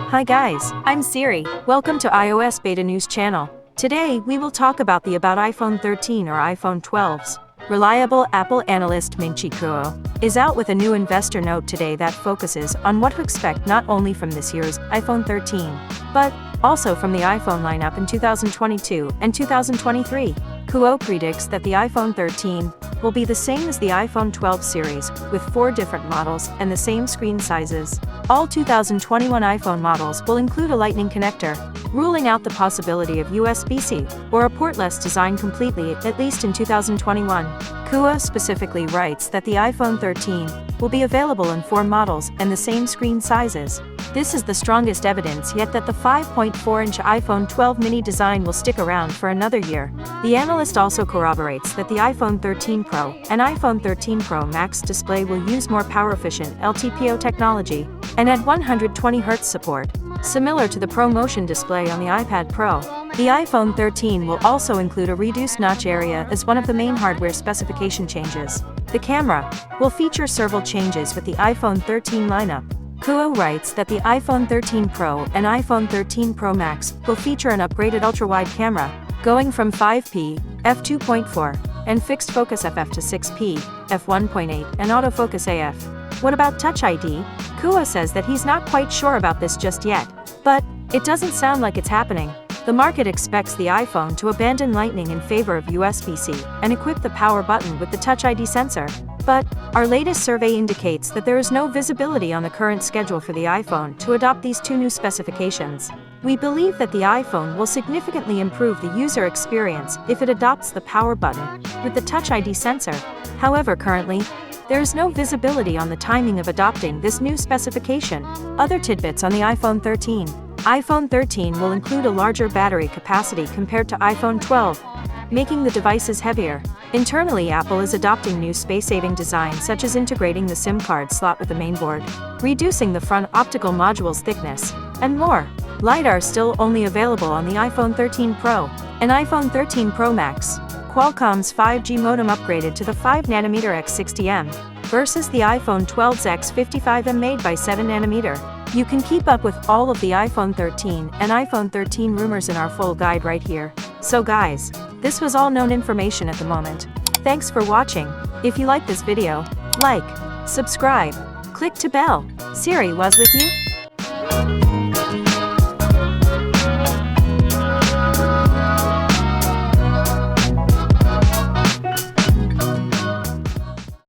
Hi guys, I'm Siri. Welcome to iOS Beta News channel. Today, we will talk about iPhone 13 or iPhone 12s. Reliable Apple analyst Ming-Chi Kuo is out with a new investor note today that focuses on what to expect not only from this year's iPhone 13, but also from the iPhone lineup in 2022 and 2023. Kuo predicts that the iPhone 13 will be the same as the iPhone 12 series, with 4 different models and the same screen sizes. All 2021 iPhone models will include a Lightning connector, ruling out the possibility of USB-C or a portless design completely, at least in 2021. Kuo specifically writes that the iPhone 13 will be available in 4 models and the same screen sizes. This is the strongest evidence yet that the 5.4-inch iPhone 12 mini design will stick around for another year. The analyst also corroborates that the iPhone 13 Pro and iPhone 13 Pro Max display will use more power-efficient LTPO technology and add 120Hz support, similar to the Pro Motion display on the iPad Pro. The iPhone 13 will also include a reduced notch area as one of the main hardware specification changes. The camera will feature several changes with the iPhone 13 lineup. Kuo writes that the iPhone 13 Pro and iPhone 13 Pro Max will feature an upgraded ultra-wide camera, going from 5p, f2.4, and fixed focus FF to 6p, f1.8, and autofocus AF. What about Touch ID? Kuo says that he's not quite sure about this just yet, but it doesn't sound like it's happening. The market expects the iPhone to abandon Lightning in favor of USB-C and equip the power button with the Touch ID sensor. But our latest survey indicates that there is no visibility on the current schedule for the iPhone to adopt these 2 new specifications. We believe that the iPhone will significantly improve the user experience if it adopts the power button with the Touch ID sensor. However, currently, there is no visibility on the timing of adopting this new specification. Other tidbits on the iPhone 13. iPhone 13 will include a larger battery capacity compared to iPhone 12, making the devices heavier. Internally, Apple is adopting new space-saving designs such as integrating the SIM card slot with the mainboard, reducing the front optical module's thickness, and more. Lidar still only available on the iPhone 13 Pro and iPhone 13 Pro Max. Qualcomm's 5G modem upgraded to the 5nm X60M versus the iPhone 12's X55M made by 7nm. You can keep up with all of the iPhone 13 and iPhone 13 rumors in our full guide right here. So guys, this was all known information at the moment. Thanks for watching. If you like this video, like, subscribe, click to bell. Siri was with you.